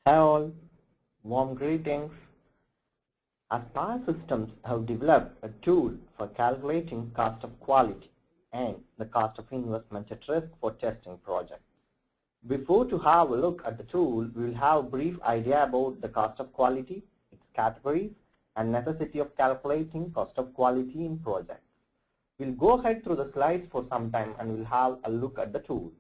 Hi all, warm greetings. Aspire Systems have developed a tool for calculating cost of quality and the cost of investment at risk for testing projects. Before to have a look at the tool, we will have a brief idea about the cost of quality, its categories, and necessity of calculating cost of quality in projects. We'll go ahead through the slides for some time and we'll have a look at the tool.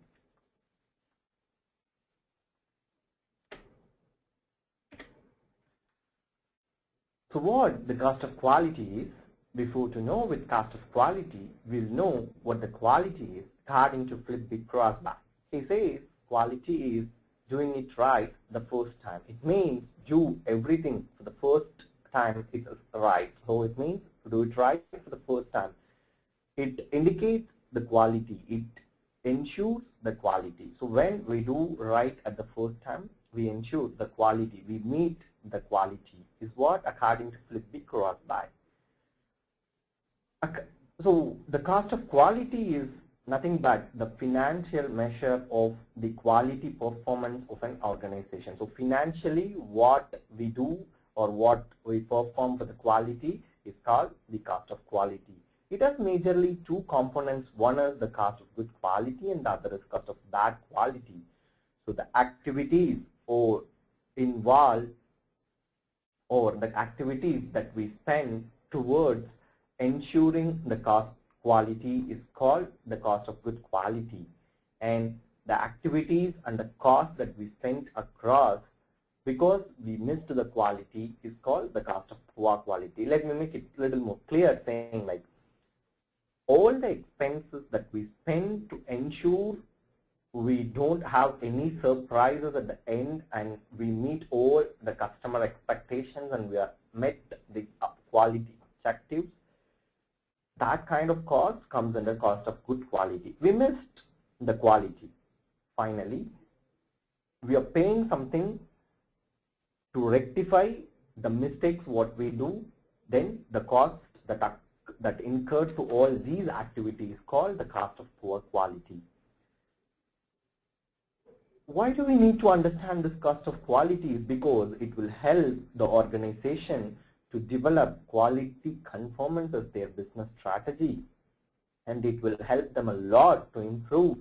So what the cost of quality is, before to know with cost of quality, we'll know what the quality is according to Flip Big Crossbar. He says quality is doing it right the first time. It means do everything for the first time it is right. So it means to do it right for the first time. It indicates the quality. It ensures the quality. So when we do right at the first time, we ensure the quality. We meet the quality is what according to Flip Big Crossbar. So the cost of quality is nothing but the financial measure of the quality performance of an organization. So financially what we do or what we perform for the quality is called the cost of quality. It has majorly two components. One is the cost of good quality and the other is cost of bad quality. So the activities or involved or the activities that we spend towards ensuring the cost quality is called the cost of good quality, and the activities and the cost that we spent across because we missed the quality is called the cost of poor quality. Let me make it a little more clear, saying like all the expenses that we spend to ensure we don't have any surprises at the end and we meet all the customer expectations and we are met the quality objectives, that kind of cost comes under cost of good quality. We missed the quality. Finally, we are paying something to rectify the mistakes what we do, then the cost that incurred to all these activities called the cost of poor quality. Why do we need to understand this cost of quality? Because it will help the organization to develop quality conformance as their business strategy, and it will help them a lot to improve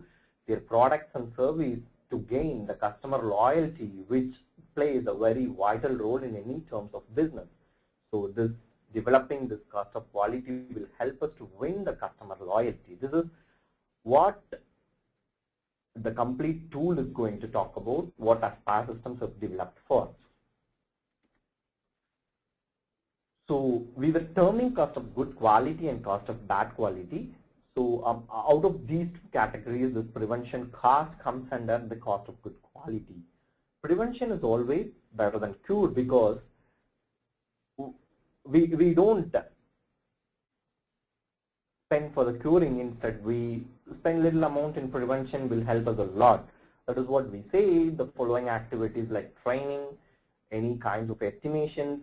their products and service to gain the customer loyalty, which plays a very vital role in any terms of business. So this developing this cost of quality will help us to win the customer loyalty. This is what the complete tool is going to talk about, what Aspire Systems have developed for. So we were terming cost of good quality and cost of bad quality. So out of these two categories, this prevention cost comes under the cost of good quality. Prevention is always better than cure because we don't spend for the curing. Instead, we spend little amount in prevention will help us a lot. That is what we say. The following activities like training, any kinds of estimations,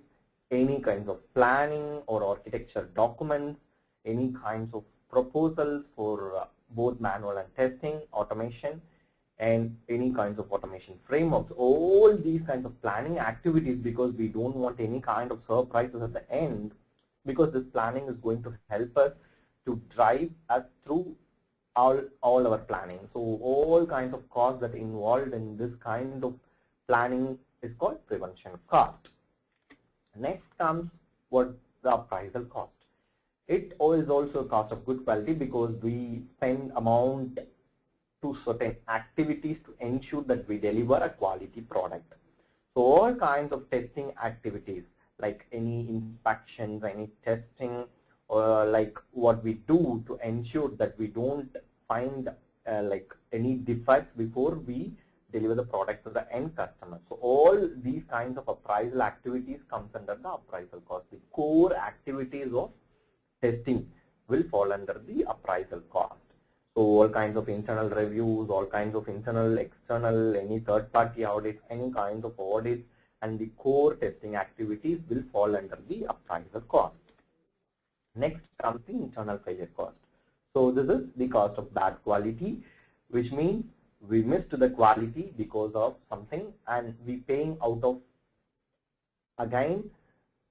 any kinds of planning or architecture documents, any kinds of proposals for both manual and testing, automation, and any kinds of automation frameworks. All these kinds of planning activities, because we don't want any kind of surprises at the end, because this planning is going to help us to drive us through all our planning. So all kinds of costs that are involved in this kind of planning is called prevention cost. Next comes what the appraisal cost. It is also a cost of good quality because we spend amount to certain activities to ensure that we deliver a quality product. So all kinds of testing activities like any inspections, any testing, or like what we do to ensure that we don't find like any defects before we deliver the product to the end customer. So all these kinds of appraisal activities comes under the appraisal cost. The core activities of testing will fall under the appraisal cost. So all kinds of internal reviews, all kinds of internal, external, any third-party audits, any kinds of audits, and the core testing activities will fall under the appraisal cost. Next comes the internal failure cost. So this is the cost of bad quality, which means we missed the quality because of something, and we paying out of again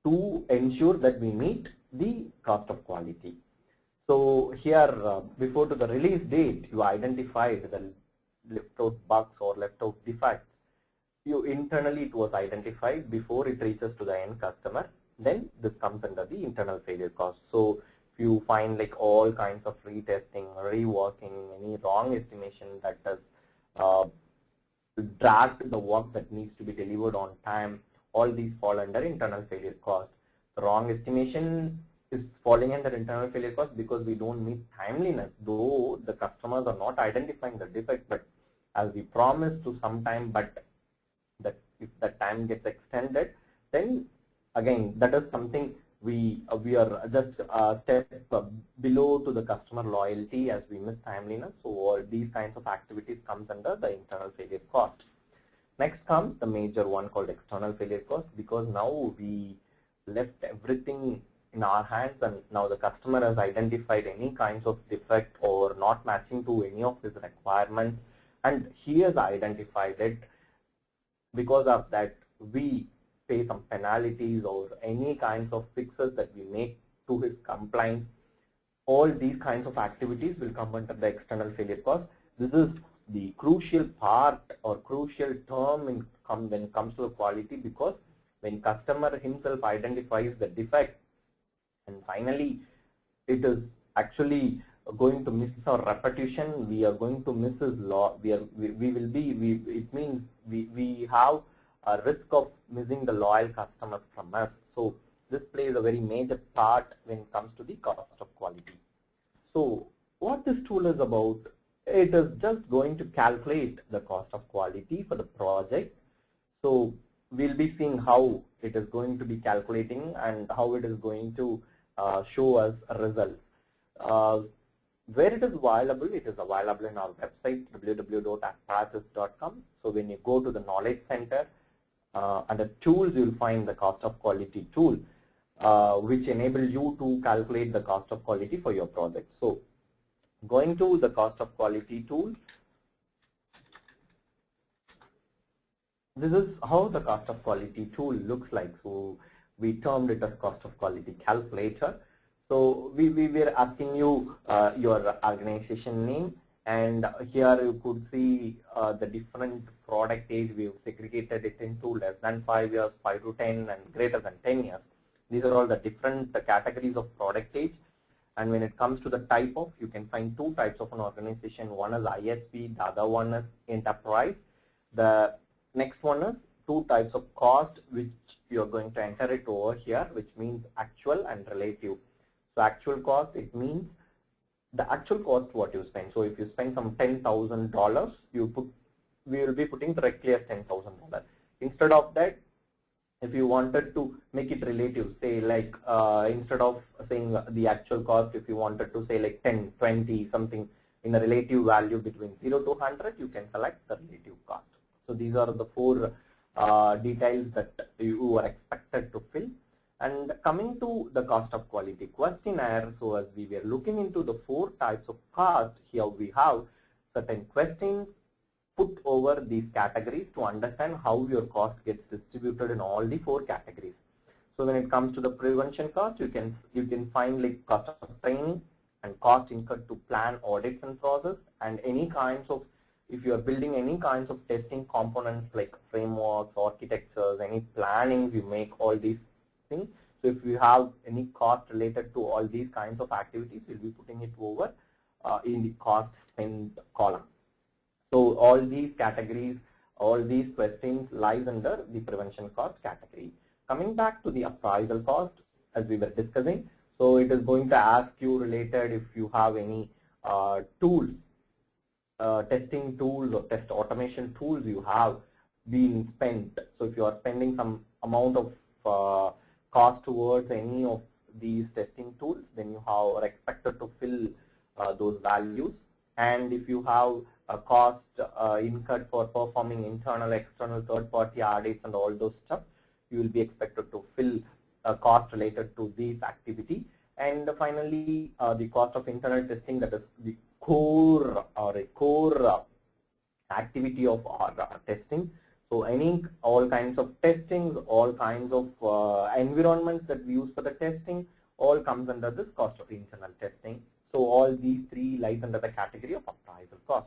to ensure that we meet the cost of quality. So here, before to the release date, you identified the left out bugs or left out defects. You internally it was identified before it reaches to the end customer. Then this comes under the internal failure cost. So if you find like all kinds of retesting, reworking, any wrong estimation that has dragged the work that needs to be delivered on time, all these fall under internal failure cost. The wrong estimation is falling under internal failure cost because we don't meet timeliness, though the customers are not identifying the defect, but as we promised to some time, but that if the time gets extended, then again that is something we are just a step below to the customer loyalty as we miss timeliness. So all these kinds of activities comes under the internal failure cost. Next comes the major one called external failure cost, because now we left everything in our hands and now the customer has identified any kinds of defect or not matching to any of his requirements, and he has identified it. Because of that, we pay some penalties or any kinds of fixes that we make to his compliance. All these kinds of activities will come under the external failure cost. This is the crucial part or crucial term when it comes to the quality, because when customer himself identifies the defect and finally it is actually going to miss our repetition, we are going to miss his law. It means we have a risk of missing the loyal customers from us. So this plays a very major part when it comes to the cost of quality. So what this tool is about, it is just going to calculate the cost of quality for the project. So we'll be seeing how it is going to be calculating and how it is going to show us results. Where it is available in our website www.asparatus.com. So when you go to the knowledge center, under tools you'll find the cost of quality tool, which enable you to calculate the cost of quality for your project. So going to the cost of quality tool, this is how the cost of quality tool looks like. So we termed it as cost of quality calculator. So we were asking you your organization name, and here you could see the different product age. We've segregated it into less than 5 years, 5 to 10, and greater than 10 years. These are all the different categories of product age. And when it comes to the type of, you can find two types of an organization. One is ISP, the other one is enterprise. The next one is two types of cost, which you are going to enter it over here, which means actual and relative. So actual cost, it means the actual cost what you spend. So if you spend some $10,000, we will be putting directly as $10,000. Instead of that, if you wanted to make it relative, say like instead of saying the actual cost, if you wanted to say like 10, 20, something in a relative value between 0 to 100, you can select the relative cost. So these are the four details that you are expected to fill. And coming to the cost of quality questionnaire, so as we were looking into the four types of cost, here we have certain questions put over these categories to understand how your cost gets distributed in all the four categories. So when it comes to the prevention cost, you can find like cost of training and cost incurred to plan audits and process, and any kinds of, if you are building any kinds of testing components like frameworks, architectures, any plannings you make, all these things. So if you have any cost related to all these kinds of activities, we'll be putting it over in the cost spend column. So all these categories, all these questions lies under the prevention cost category. Coming back to the appraisal cost, as we were discussing, so it is going to ask you related if you have any tools, testing tools or test automation tools you have been spent. So if you are spending some amount of cost towards any of these testing tools, then you are expected to fill those values. And if you have a cost incurred for performing internal, external, third-party audits and all those stuff, you will be expected to fill a cost related to these activity. And finally, the cost of internal testing, that is the core or a core activity of our testing. So all kinds of testings, all kinds of environments that we use for the testing, all comes under this cost of internal testing. So all these three lies under the category of appraisal cost.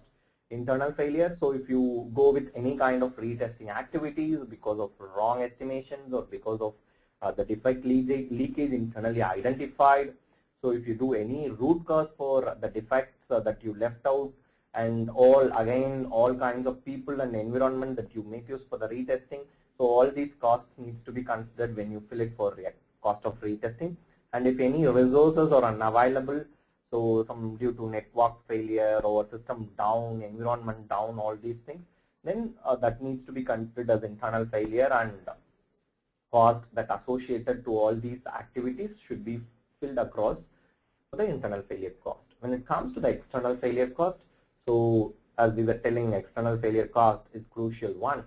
Internal failure, so if you go with any kind of retesting activities because of wrong estimations or because of the defect leakage internally identified. So if you do any root cause for the defects that you left out, and all kinds of people and environment that you make use for the retesting. So all these costs needs to be considered when you fill it for cost of retesting. And if any resources are unavailable, so some due to network failure or system down, environment down, all these things, then that needs to be considered as internal failure, and cost that associated to all these activities should be filled across the internal failure cost. When it comes to the external failure cost, so as we were telling, external failure cost is crucial one. If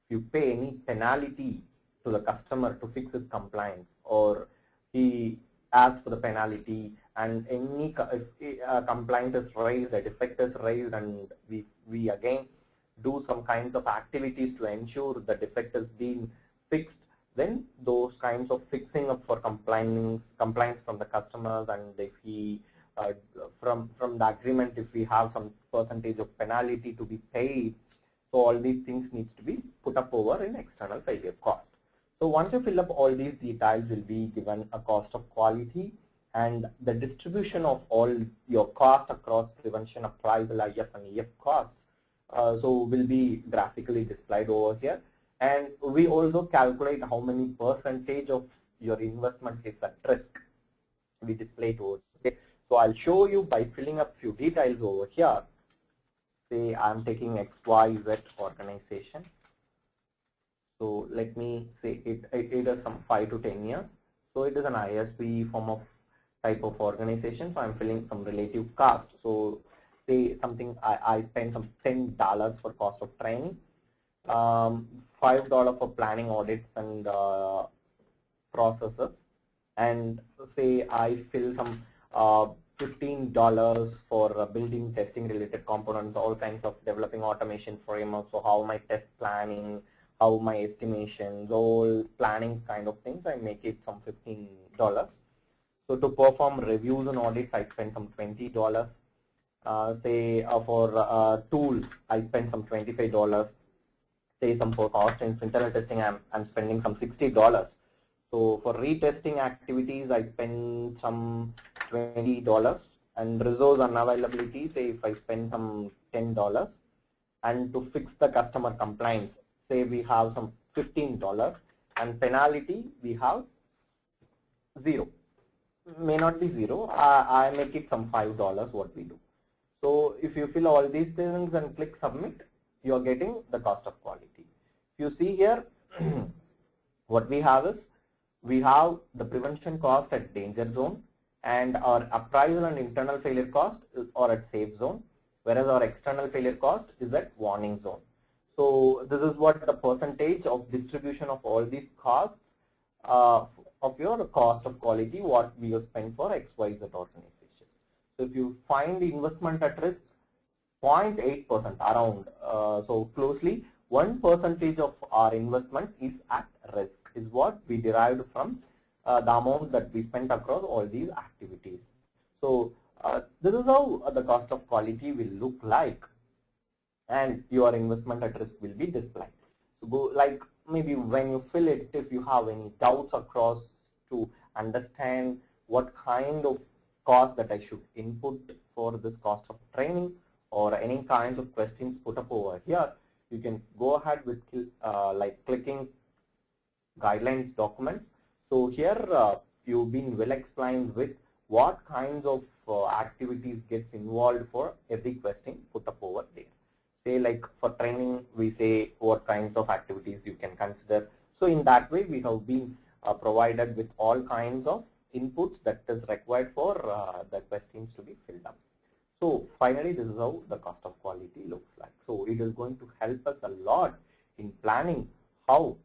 you pay any penalty to the customer to fix his compliance, or he asks for the penalty and any complaint is raised, a defect is raised, and we again do some kinds of activities to ensure the defect is being fixed, then those kinds of fixing up for compliance from the customers, and if he from the agreement, if we have some percentage of penalty to be paid, so all these things needs to be put up over in external failure cost. So once you fill up all these details, will be given a cost of quality, and the distribution of all your cost across prevention, appraisal, IF and EF costs so will be graphically displayed over here. And we also calculate how many percentage of your investment is at risk. We display it over here. So I'll show you by filling up few details over here. Say I'm taking XYZ organization. So let me say it is some 5 to 10 years. So it is an ISP form of type of organization. So I'm filling some relative cost. So say something I spend some $10 for cost of training, $5 for planning audits and processes, and say I fill some $15 for building testing related components, all kinds of developing automation frameworks, so how my test planning, how my estimations, all planning kind of things, I make it some $15. So to perform reviews and audits, I spend some $20. Say for tools, I spend some $25. Say some for cost and internal testing, I'm spending some $60. So for retesting activities, I spend some $20, and resource unavailability, say if I spend some $10, and to fix the customer complaints, say we have some $15, and penalty we have 0. May not be 0. I make it some $5 what we do. So if you fill all these things and click submit, you are getting the cost of quality. If you see here, what we have is, we have the prevention cost at danger zone, and our appraisal and internal failure cost are at safe zone, whereas our external failure cost is at warning zone. So this is what the percentage of distribution of all these costs of your cost of quality, what we have spent for XYZ organization. So if you find the investment at risk, 0.8% around, so closely 1% of our investment is at risk, is what we derived from the amount that we spent across all these activities. So this is how the cost of quality will look like, and your investment at risk will be displayed. So go, like maybe when you fill it, if you have any doubts across to understand what kind of cost that I should input for this cost of training, or any kinds of questions put up over here, you can go ahead with like clicking guidelines documents. So here you've been well explained with what kinds of activities gets involved for every question put up over there. Say like for training, we say what kinds of activities you can consider. So in that way, we have been provided with all kinds of inputs that is required for the questions to be filled up. So finally, this is how the cost of quality looks like. So it is going to help us a lot in planning how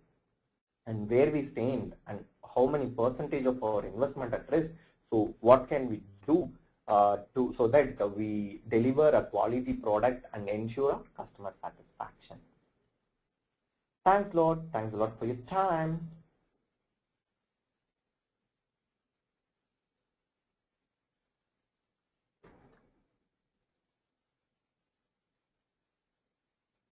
and where we stand and how many percentage of our investment at risk. So what can we do so that we deliver a quality product and ensure customer satisfaction. Thanks a lot for your time.